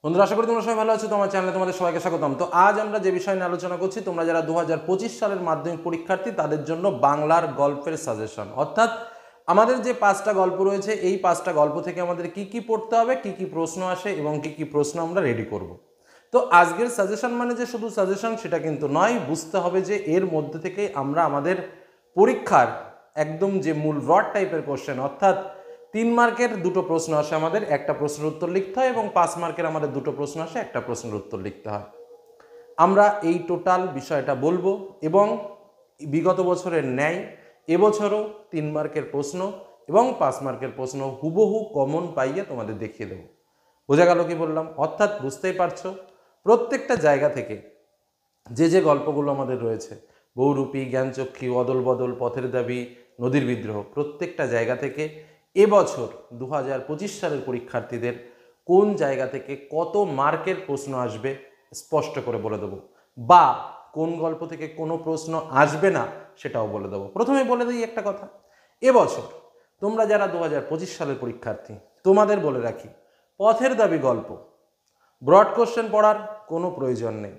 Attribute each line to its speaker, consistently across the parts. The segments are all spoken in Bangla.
Speaker 1: বন্ধুরা, আশা করি তোমরা সবাই ভালো আছো। তোমার চ্যানেলে তোমাদের সবাইকে স্বাগতম। তো আজ আমরা যে বিষয় নিয়ে আলোচনা করছি, তোমরা যারা 2025 সালের মাধ্যমিক পরীক্ষার্থী তাদের জন্য বাংলার গল্পের সাজেশন, অর্থাৎ আমাদের যে 5টা গল্প রয়েছে, এই 5টা গল্প থেকে আমাদের কি কি পড়তে হবে, কি কি প্রশ্ন আসে এবং কি কি প্রশ্ন আমরা রেডি করব। তো আজকের সাজেশন মানে যে শুধু সাজেশন সেটা কিন্তু নয়, বুঝতে হবে যে এর মধ্যে থেকে আমরা আমাদের পরীক্ষার একদম যে মূল রড টাইপের কোশ্চেন, অর্থাৎ 3 মার্কের দুটো প্রশ্ন আসে, আমাদের একটা প্রশ্নের উত্তর লিখতে হয়, এবং 5 মার্কের আমাদের দুটো প্রশ্ন আসে, একটা প্রশ্নের উত্তর লিখতে হয়। আমরা এই টোটাল বিষয়টা বলবো এবং বিগত বছরের ন্যায় এবছরও 3 মার্কের প্রশ্ন এবং 5 মার্কের প্রশ্ন হুবহু কমন পাইয়ে তোমাদের দেখিয়ে দেবো। বোঝা গেল কি বললাম? অর্থাৎ বুঝতেই পারছো, প্রত্যেকটা জায়গা থেকে যে গল্পগুলো আমাদের রয়েছে, বহুরূপী, জ্ঞানচক্ষু, অদল বদল, পথের দাবি, নদীর বিদ্রোহ, প্রত্যেকটা জায়গা থেকে এবছর 2025 সালের পরীক্ষার্থীদের কোন জায়গা থেকে কত মার্কের প্রশ্ন আসবে স্পষ্ট করে বলে দেবো, বা কোন গল্প থেকে কোনো প্রশ্ন আসবে না সেটাও বলে দেবো। প্রথমে বলে দিই একটা কথা, এবছর তোমরা যারা 2025 সালের পরীক্ষার্থী, তোমাদের বলে রাখি, পথের দাবি গল্প ব্রড কোশ্চেন পড়ার কোনো প্রয়োজন নেই,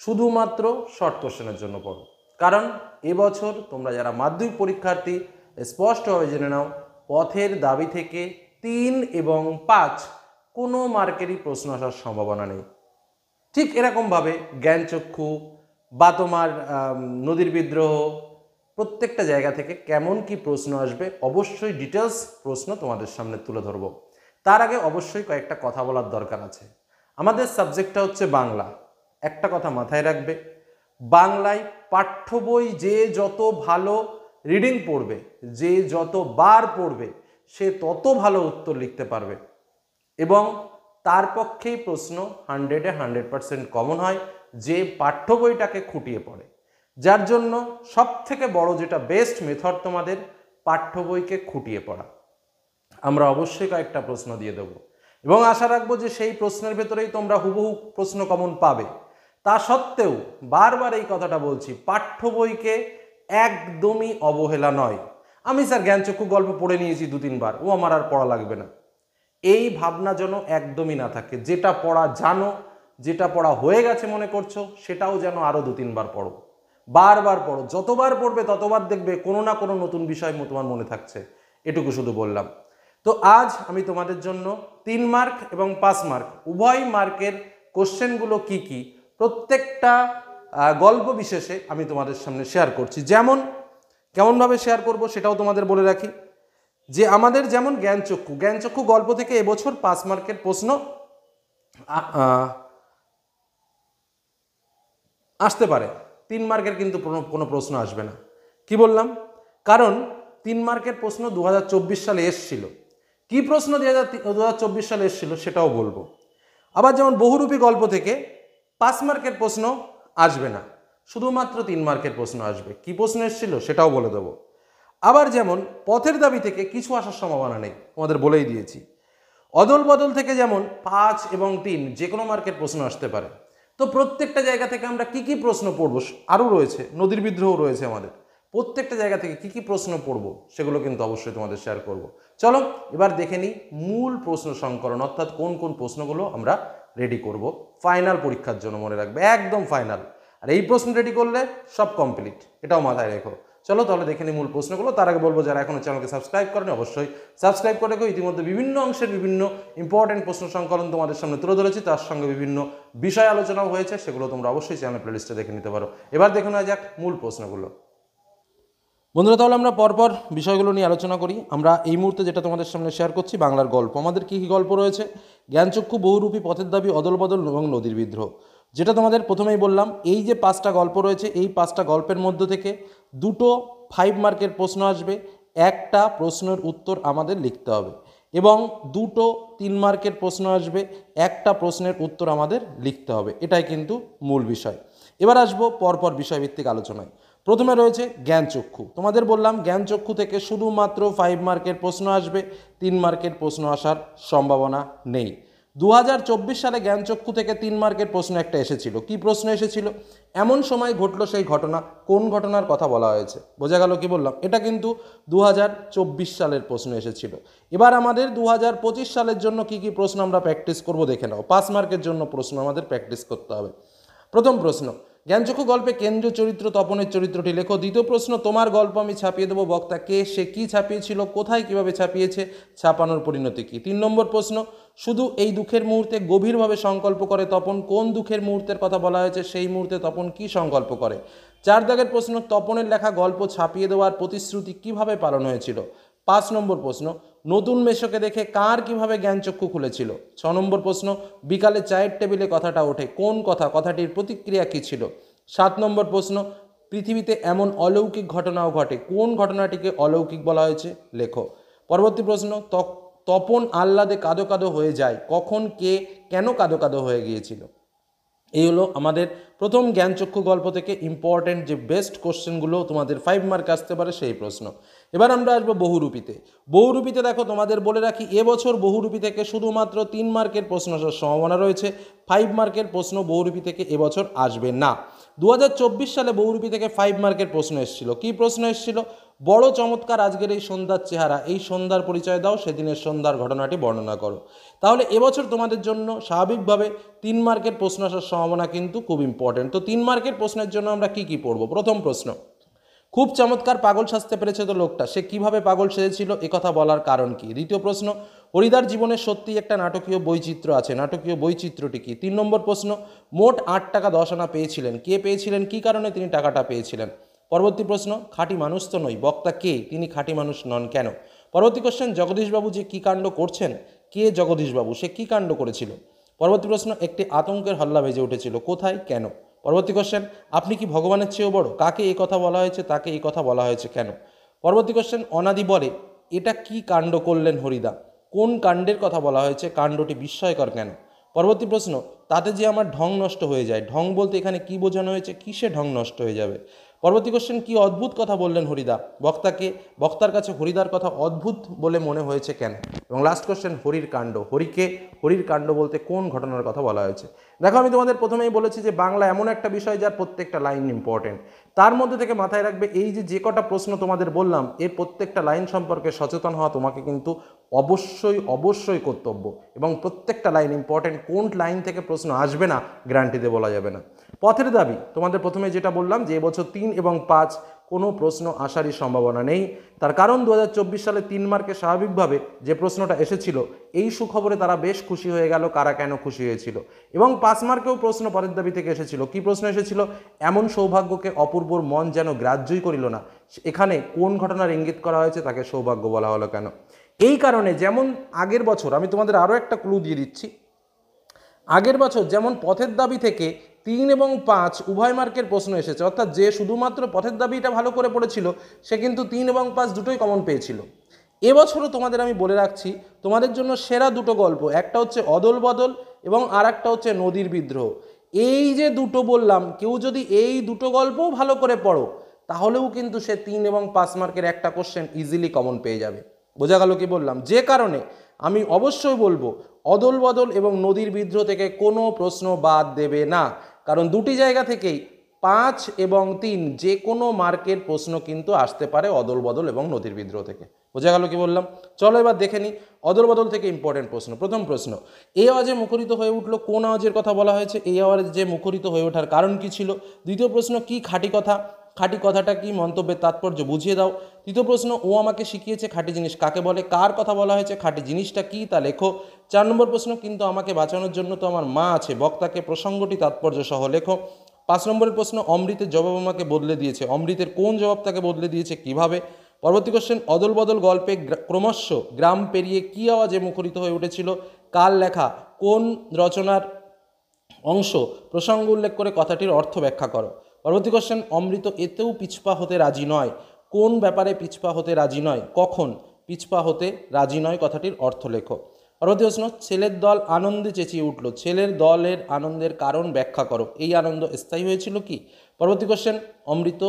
Speaker 1: শুধুমাত্র শর্ট কোশ্চেনের জন্য পড়ো। কারণ এবছর তোমরা যারা মাধ্যমিক পরীক্ষার্থী, স্পষ্টভাবে জেনে নাও, পথের দাবি থেকে 3 এবং 5 কোনো মার্কেরই প্রশ্ন আসার সম্ভাবনা নেই। ঠিক এরকমভাবে জ্ঞানচক্ষু বা তোমার নদীর বিদ্রোহ, প্রত্যেকটা জায়গা থেকে কেমন কি প্রশ্ন আসবে অবশ্যই ডিটেলস প্রশ্ন তোমাদের সামনে তুলে ধরবো। তার আগে অবশ্যই কয়েকটা কথা বলার দরকার আছে। আমাদের সাবজেক্টটা হচ্ছে বাংলা। একটা কথা মাথায় রাখবে, বাংলায় পাঠ্য বই যে যত ভালো রিডিং পড়বে, যে যত বার পড়বে, সে তত ভালো উত্তর লিখতে পারবে, এবং তার পক্ষেই প্রশ্ন 100-এ 100% কমন হয় যে পাঠ্য বইটাকে খুঁটিয়ে পড়ে। যার জন্য সব থেকে বড় যেটা বেস্ট মেথড তোমাদের, পাঠ্য বইকে খুঁটিয়ে পড়া। আমরা অবশ্যই কয়েকটা প্রশ্ন দিয়ে দেব এবং আশা রাখবো যে সেই প্রশ্নের ভেতরেই তোমরা হুবহু প্রশ্ন কমন পাবে। তা সত্ত্বেও বারবার এই কথাটা বলছি, পাঠ্য বইকে একদমই অবহেলা নয়। আমি স্যার জ্ঞানচক্ষু গল্প পড়ে নিয়েছি 2-3 বার, ও আমার আর পড়া লাগবে না, এই ভাবনা যেন একদমই না থাকে। যেটা পড়া জানো, যেটা পড়া হয়ে গেছে মনে করছো, সেটাও যেন আরও 2-3 বার পড়ো, বারবার পড়ো। যতবার পড়বে ততবার দেখবে কোনো না কোনো নতুন বিষয় তোমার মনে থাকছে। এটুকু শুধু বললাম। তো আজ আমি তোমাদের জন্য 3 মার্ক এবং 5 মার্ক উভয় মার্কের কোশ্চেনগুলো কি কি প্রত্যেকটা গল্প বিশেষে আমি তোমাদের সামনে শেয়ার করছি। যেমন কেমনভাবে শেয়ার করব সেটাও তোমাদের বলে রাখি, যে আমাদের যেমন জ্ঞানচক্ষু গল্প থেকে এবছর 5 মার্কের প্রশ্ন আসতে পারে, 3 মার্কের কিন্তু কোনো প্রশ্ন আসবে না। কি বললাম? কারণ 3 মার্কের প্রশ্ন 2024 সালে এসছিল। কি প্রশ্ন 2024 সালে এসছিল সেটাও বলবো। আবার যেমন বহুরূপী গল্প থেকে 5 মার্কের প্রশ্ন আসবে না, শুধুমাত্র 3 মার্কের প্রশ্ন আসবে। কি প্রশ্ন এসছিল সেটাও বলে দেবো। আবার যেমন পথের দাবি থেকে কিছু আসার সম্ভাবনা নেই, তোমাদের বলেই দিয়েছি। অদল বদল থেকে যেমন 5 এবং 3 যে কোনো মার্কের প্রশ্ন আসতে পারে। তো প্রত্যেকটা জায়গা থেকে আমরা কি কি প্রশ্ন পড়বো, আরও রয়েছে নদীর বিদ্রোহ রয়েছে, আমাদের প্রত্যেকটা জায়গা থেকে কি কি প্রশ্ন পড়বো সেগুলো কিন্তু অবশ্যই তোমাদের শেয়ার করব। চলো এবার দেখে নিই মূল প্রশ্ন সংকলন, অর্থাৎ কোন কোন প্রশ্নগুলো আমরা রেডি করব ফাইনাল পরীক্ষার জন্য। মনে রাখবে একদম ফাইনাল, আর এই প্রশ্ন রেডি করলে সব কমপ্লিট, এটাও মাথায় রেখো। চলো তাহলে দেখে নিই মূল প্রশ্নগুলো। তার আগে বলবো, যারা এখনো চ্যানেলকে সাবস্ক্রাইব করেনি অবশ্যই সাবস্ক্রাইব করে রেখো। ইতিমধ্যে বিভিন্ন অংশের বিভিন্ন ইম্পর্টেন্ট প্রশ্ন সংকলন তোমাদের সামনে তুলে ধরেছি, তার সঙ্গে বিভিন্ন বিষয় আলোচনাও হয়েছে, সেগুলো তোমরা অবশ্যই চ্যানেল প্লেলিস্টে দেখে নিতে পারো। এবার দেখে নেওয়া যাক মূল প্রশ্নগুলো। বন্ধুরা, তাহলে আমরা পরপর বিষয়গুলো নিয়ে আলোচনা করি। আমরা এই মুহূর্তে যেটা তোমাদের সামনে শেয়ার করছি বাংলার গল্প। আমাদের কী কী গল্প রয়েছে? জ্ঞানচক্ষু, বহুরূপী, পথের দাবি, অদল বদল এবং নদীর বিদ্রোহ। যেটা তোমাদের প্রথমেই বললাম, এই যে 5টা গল্প রয়েছে, এই 5টা গল্পের মধ্য থেকে দুটো 5 মার্কের প্রশ্ন আসবে, একটা প্রশ্নের উত্তর আমাদের লিখতে হবে, এবং দুটো 3 মার্কের প্রশ্ন আসবে, একটা প্রশ্নের উত্তর আমাদের লিখতে হবে। এটাই কিন্তু মূল বিষয়। এবার আসবো পরপর বিষয়ভিত্তিক আলোচনায়। প্রথমে রয়েছে জ্ঞানচক্ষু। তোমাদের বললাম জ্ঞানচক্ষু থেকে শুধুমাত্র 5 মার্কের প্রশ্ন আসবে, 3 মার্কের প্রশ্ন আসার সম্ভাবনা নেই। 2024 সালে জ্ঞানচক্ষু থেকে 3 মার্কের প্রশ্ন একটা এসেছিল। কি প্রশ্ন এসেছিল? এমন সময় ঘটলো সেই ঘটনা, কোন ঘটনার কথা বলা হয়েছে? বোঝা গেল কি বললাম? এটা কিন্তু 2024 সালের প্রশ্ন এসেছিল। এবার আমাদের 2025 সালের জন্য কি কি প্রশ্ন আমরা প্র্যাকটিস করব দেখে নাও। 5 মার্কের জন্য প্রশ্ন আমাদের প্র্যাকটিস করতে হবে। প্রথম প্রশ্ন, জ্ঞানচক্ষু গল্পে কেন্দ্রীয় চরিত্র তপনের চরিত্রটি লেখো। দ্বিতীয় প্রশ্ন, তোমার গল্প আমি ছাপিয়ে দেবো, বক্তা কে, সে কি ছাপিয়েছিল, কোথায়, কিভাবে ছাপিয়েছে, ছাপানোর পরিণতি কি? 3 নম্বর প্রশ্ন, শুধু এই দুঃখের মুহূর্তে গভীরভাবে সংকল্প করে তপন, কোন দুঃখের মুহূর্তের কথা বলা হয়েছে, সেই মুহূর্তে তপন কি সংকল্প করে? 4 দাগের প্রশ্ন, তপনের লেখা গল্প ছাপিয়ে দেওয়ার প্রতিশ্রুতি কিভাবে পালন হয়েছিল? 5 নম্বর প্রশ্ন, নতুন মেশোকে দেখে কার কিভাবে জ্ঞানচক্ষু খুলেছিল? 6 নম্বর প্রশ্ন, বিকালে চায়ের টেবিলে কথাটা ওঠে, কোন কথা, কথাটির প্রতিক্রিয়া কী ছিল? 7 নম্বর প্রশ্ন, পৃথিবীতে এমন অলৌকিক ঘটনাও ঘটে, কোন ঘটনাটিকে অলৌকিক বলা হয়েছে? লেখো। পরবর্তী প্রশ্ন, তপন আহ্লাদে কাঁদো কাঁদো হয়ে যায়, কখন, কে, কেন কাঁদো কাঁদো হয়ে গিয়েছিল? এই হলো আমাদের প্রথম জ্ঞানচক্ষু গল্প থেকে ইম্পর্টেন্ট যে বেস্ট কোশ্চেনগুলো তোমাদের 5 মার্ক আসতে পারে সেই প্রশ্ন। এবার আমরা আসবো বহুরূপীতে। বহুরূপীতে দেখো, তোমাদের বলে রাখি, এবছর বহুরূপী থেকে শুধুমাত্র 3 মার্কের প্রশ্ন আসার সম্ভাবনা রয়েছে। 5 মার্কের প্রশ্ন বহুরূপী থেকে এবছর আসবে না। 2024 সালে বহুরূপী থেকে 5 মার্কের প্রশ্ন এসেছিল। কি প্রশ্ন এসেছিল? বড় চমৎকার আজকের এই সন্ধ্যার চেহারা, এই সন্ধ্যার পরিচয় দাও, সেদিনের সন্ধ্যার ঘটনাটি বর্ণনা করো। তাহলে এবছর তোমাদের জন্য স্বাভাবিকভাবে 3 মার্কের প্রশ্ন আসার সম্ভাবনা কিন্তু খুব ইম্পর্টেন্ট। তো 3 মার্কের প্রশ্নের জন্য আমরা কি কি পড়ব? প্রথম প্রশ্ন, খুব চমৎকার পাগল সাজতে পেরেছে তো লোকটা, সে কিভাবে পাগল সেজেছিল, একথা বলার কারণ কি? দ্বিতীয় প্রশ্ন, হরিদার জীবনে সত্যি একটা নাটকীয় বৈচিত্র্য আছে, নাটকীয় বৈচিত্র্যটি কি? 3 নম্বর প্রশ্ন, মোট 8 টাকা 10 আনা পেয়েছিলেন, কে পেয়েছিলেন, কি কারণে তিনি টাকাটা পেয়েছিলেন? পরবর্তী প্রশ্ন, খাঁটি মানুষ তো নই, বক্তা কে, তিনি খাঁটি মানুষ নন কেন? পরবর্তী কোশ্চেন, জগদীশবাবু যে কী কাণ্ড করছেন, কে জগদীশবাবু, সে কী কাণ্ড করেছিল? পরবর্তী প্রশ্ন, একটি আতঙ্কের হল্লা বেজে উঠেছিল, কোথায়, কেন? পরবর্তী কোশ্চেন, আপনি কি ভগবানের চেয়েও বড়, কাকে এই কথা বলা হয়েছে, তাকে এই কথা বলা হয়েছে কেন? পরবর্তী কোশ্চেন, অনাদি বলে এটা কি কাণ্ড করলেন হরিদা, কোন কাণ্ডের কথা বলা হয়েছে, কাণ্ডটি বিস্ময়কর কেন? পরবর্তী প্রশ্ন, তাতে যে আমার ঢং নষ্ট হয়ে যায়, ঢং বলতে এখানে কি বোঝানো হয়েছে, কিসে ঢং নষ্ট হয়ে যাবে? পরবর্তী কোশ্চেন, কি অদ্ভুত কথা বললেন হরিদা, বক্তাকে, বক্তার কাছে হরিদার কথা অদ্ভুত বলে মনে হয়েছে কেন? এবং লাস্ট কোশ্চেন, হরির কাণ্ড, হরিকে, হরির কাণ্ড বলতে কোন ঘটনার কথা বলা হয়েছে? দেখো, আমি তোমাদের প্রথমেই বলেছি যে বাংলা এমন একটা বিষয় যার প্রত্যেকটা লাইন ইম্পর্টেন্ট। তার মধ্যে থেকে মাথায় রাখবে, এই যে কটা প্রশ্ন তোমাদের বললাম, এর প্রত্যেকটা লাইন সম্পর্কে সচেতন হওয়া তোমাকে কিন্তু অবশ্যই অবশ্যই কর্তব্য। এবং প্রত্যেকটা লাইন ইম্পর্টেন্ট, কোন লাইন থেকে প্রশ্ন আসবে না গ্যারান্টিতে বলা যাবে না। পথের দাবি, তোমাদের প্রথমে যেটা বললাম যে এবছর 3 এবং 5 কোনো প্রশ্ন আসারই সম্ভাবনা নেই। তার কারণ 2024 সালে 3 মার্কে স্বাভাবিকভাবে যে প্রশ্নটা এসেছিল, এই সুখবরে তারা বেশ খুশি হয়ে গেল, কারা কেন খুশি হয়েছিল। এবং 5 মার্কেও প্রশ্ন পরের দাবি থেকে এসেছিল। কি প্রশ্ন এসেছিল? এমন সৌভাগ্যকে অপূর্বর মন যেন গ্রাহ্যই করিল না, এখানে কোন ঘটনার ইঙ্গিত করা হয়েছে, তাকে সৌভাগ্য বলা হলো কেন? এই কারণে, যেমন আগের বছর, আমি তোমাদের আরও একটা ক্লু দিয়ে দিচ্ছি, আগের বছর যেমন পথের দাবি থেকে 3 এবং 5 উভয় মার্কের প্রশ্ন এসেছে, অর্থাৎ যে শুধুমাত্র পথের দাবিটা ভালো করে পড়েছিল সে কিন্তু 3 এবং 5 দুটোই কমন পেয়েছিল। এবছরও তোমাদের আমি বলে রাখছি, তোমাদের জন্য সেরা দুটো গল্প, একটা হচ্ছে অদল বদল এবং আর একটা হচ্ছে নদীর বিদ্রোহ। এই যে দুটো বললাম, কেউ যদি এই দুটো গল্পও ভালো করে পড়ো, তাহলেও কিন্তু সে 3 এবং 5 মার্কের একটা কোশ্চেন ইজিলি কমন পেয়ে যাবে। বোঝা গেল কি বললাম? যে কারণে আমি অবশ্যই বলবো, অদল বদল এবং নদীর বিদ্রোহ থেকে কোনো প্রশ্ন বাদ দেবে না, কারণ দুটি জায়গা থেকেই 5 এবং 3 যে কোনো মার্কের প্রশ্ন কিন্তু আসতে পারে অদল বদল এবং নদীর বিদ্রোহ থেকে। বোঝা গেল কি বললাম? চলো এবার দেখে নিই অদল বদল থেকে ইম্পর্টেন্ট প্রশ্ন। প্রথম প্রশ্ন, এই আওয়াজে মুখরিত হয়ে উঠলো, কোন আওয়াজের কথা বলা হয়েছে, এই আওয়াজে মুখরিত হয়ে ওঠার কারণ কি ছিল? দ্বিতীয় প্রশ্ন, কি খাঁটি কথা, খাঁটি কথাটা কি, মন্তব্যের তাৎপর্য বুঝিয়ে দাও। তৃতীয় প্রশ্ন, ও আমাকে শিখিয়েছে খাঁটি জিনিস কাকে বলে, কার কথা বলা হয়েছে, খাঁটি জিনিসটা কি তা লেখো। 4 নম্বর প্রশ্ন, কিন্তু আমাকে বাঁচানোর জন্য তো আমার মা আছে, বক্তাকে প্রসঙ্গটি তাৎপর্য সহ লেখো। 5 নম্বরের প্রশ্ন, অমৃতের জবাব আমাকে বদলে দিয়েছে, অমৃতের কোন জবাব তাকে বদলে দিয়েছে, কিভাবে? পরবর্তী কোশ্চেন, অদল বদল গল্পে ক্রমশ গ্রাম পেরিয়ে কি আওয়াজে মুখরিত হয়ে উঠেছিল, কার লেখা, কোন রচনার অংশ, প্রসঙ্গ উল্লেখ করে কথাটির অর্থ ব্যাখ্যা করো। পরবর্তী কোশ্চেন, অমৃত এতেও পিছপা হতে রাজি নয়, কোন ব্যাপারে পিছপা হতে রাজি নয়, কখন পিছপা হতে রাজি নয়, কথাটির অর্থ লেখো। পরবর্তী প্রশ্ন, ছেলের দল আনন্দে চেঁচিয়ে উঠল, ছেলের দলের আনন্দের কারণ ব্যাখ্যা করো, এই আনন্দ স্থায়ী হয়েছিল কি? পরবর্তী কোশ্চেন, অমৃত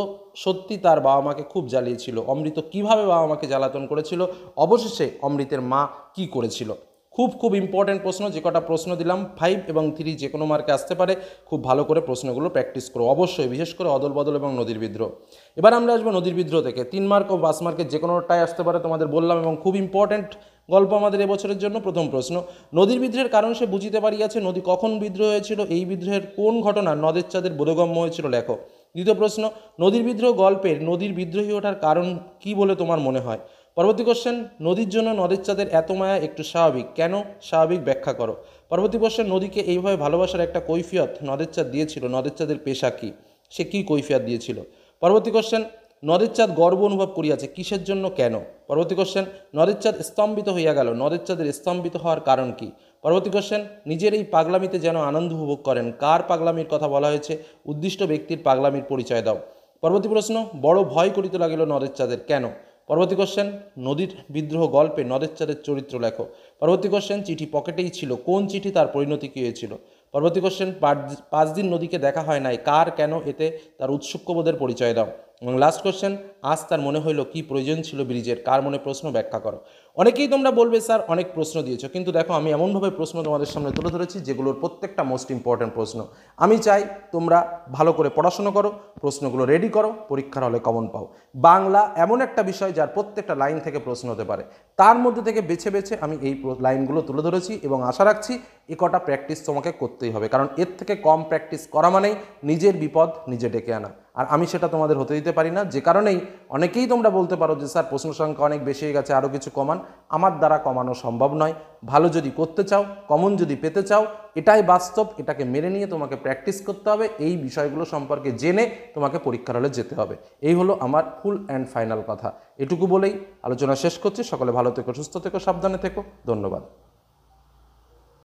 Speaker 1: সত্যি তার বাবা মাকে খুব জ্বালিয়েছিল, অমৃত কিভাবে বাবা মাকে জ্বালাতন করেছিল, অবশেষে অমৃতের মা কি করেছিল? খুব খুব ইম্পর্টেন্ট প্রশ্ন, যে কটা প্রশ্ন দিলাম 5 এবং 3 যে কোনো মার্কে আসতে পারে। খুব ভালো করে প্রশ্নগুলো প্র্যাকটিস করো অবশ্যই, বিশেষ করে অদল বদল এবং নদীর বিদ্রোহ। এবার আমরা আসবো নদীর বিদ্রোহ থেকে। 3 মার্ক ও 5 মার্কের যে কোনোটাই আসতে পারে তোমাদের বললাম, এবং খুব ইম্পর্টেন্ট গল্প আমাদের এবছরের জন্য। প্রথম প্রশ্ন, নদীর বিদ্রোহের কারণ সে বুঝিতে পারিয়াছে, নদী কখন বিদ্রোহ হয়েছিল, এই বিদ্রোহের কোন ঘটনা নদের চাঁদের বোধগম্য হয়েছিল লেখো। দ্বিতীয় প্রশ্ন, নদীর বিদ্রোহ গল্পের নদীর বিদ্রোহী ওঠার কারণ কি বলে তোমার মনে হয়। পরবর্তী কোশ্চেন, নদীর জন্য নদের চাঁদের এত মায়া একটু স্বাভাবিক, কেন স্বাভাবিক ব্যাখ্যা করো। পরবর্তী কোশ্চেন, নদীকে এইভাবে ভালোবাসার একটা কৈফিয়ত নদের চাঁদ দিয়েছিল, নদের চাঁদের পেশা কি, সে কী কৈফিয়ত দিয়েছিল। পরবর্তী কোশ্চেন, নদের চাঁদ গর্ব অনুভব করিয়াছে, কিসের জন্য, কেন। পরবর্তী কোশ্চেন, নদের চাঁদ স্তম্ভিত হইয়া গেল, নদের চাঁদের স্তম্ভিত হওয়ার কারণ কি। পরবর্তী কোশ্চেন, নিজের এই পাগলামিতে যেন আনন্দ উপভোগ করেন, কার পাগলামির কথা বলা হয়েছে, উদ্দিষ্ট ব্যক্তির পাগলামির পরিচয় দাও। পরবর্তী প্রশ্ন, বড় ভয় করিতে লাগিল নদের চাঁদের, কেন। পরবর্তী কোশ্চেন, নদীর বিদ্রোহ গল্পে নদের চাঁদের চরিত্র লেখো। পরবর্তী কোশ্চেন, চিঠি পকেটেই ছিল, কোন চিঠি, তার পরিণতি কী হয়েছিল। পরবর্তী কোশ্চেন, 5 দিন নদীকে দেখা হয় নাই, কার, কেন, এতে তার উৎসুক্যবোধের পরিচয় দাও। এবং লাস্ট কোশ্চেন, আজ তার মনে হইল কি প্রয়োজন ছিল ব্রিজের, কার মনে প্রশ্ন, ব্যাখ্যা করো। অনেকেই তোমরা বলবে স্যার অনেক প্রশ্ন দিয়েছো, কিন্তু দেখো আমি এমনভাবে প্রশ্ন তোমাদের সামনে তুলে ধরেছি যেগুলোর প্রত্যেকটা মোস্ট ইম্পর্ট্যান্ট প্রশ্ন। আমি চাই তোমরা ভালো করে পড়াশোনা করো, প্রশ্নগুলো রেডি করো, পরীক্ষার হলে কমন পাও। বাংলা এমন একটা বিষয় যার প্রত্যেকটা লাইন থেকে প্রশ্ন হতে পারে, তার মধ্যে থেকে বেছে বেছে আমি এই লাইনগুলো তুলে ধরেছি, এবং আশা রাখছি এ কটা প্র্যাকটিস তোমাকে করতেই হবে, কারণ এর থেকে কম প্র্যাকটিস করা মানেই নিজের বিপদ নিজে ডেকে আনা, আর আমি সেটা তোমাদের হতে দিতে পারি না। যে কারণেই অনেকেই তোমরা বলতে পারো যে স্যার প্রশ্ন সংখ্যা অনেক বেশি হয়ে গেছে, আরও কিছু কমান। আমার দ্বারা কমানো সম্ভব নয়। ভালো যদি করতে চাও, কমন যদি পেতে চাও, এটাই বাস্তব, এটাকে মেনে নিয়ে তোমাকে প্র্যাকটিস করতে হবে, এই বিষয়গুলো সম্পর্কে জেনে তোমাকে পরীক্ষার হলে যেতে হবে। এই হলো আমার ফুল অ্যান্ড ফাইনাল কথা। এটুকু বলেই আলোচনা শেষ করছি। সকলে ভালো থেকো, সুস্থ থেকো, সাবধানে থেকো। ধন্যবাদ।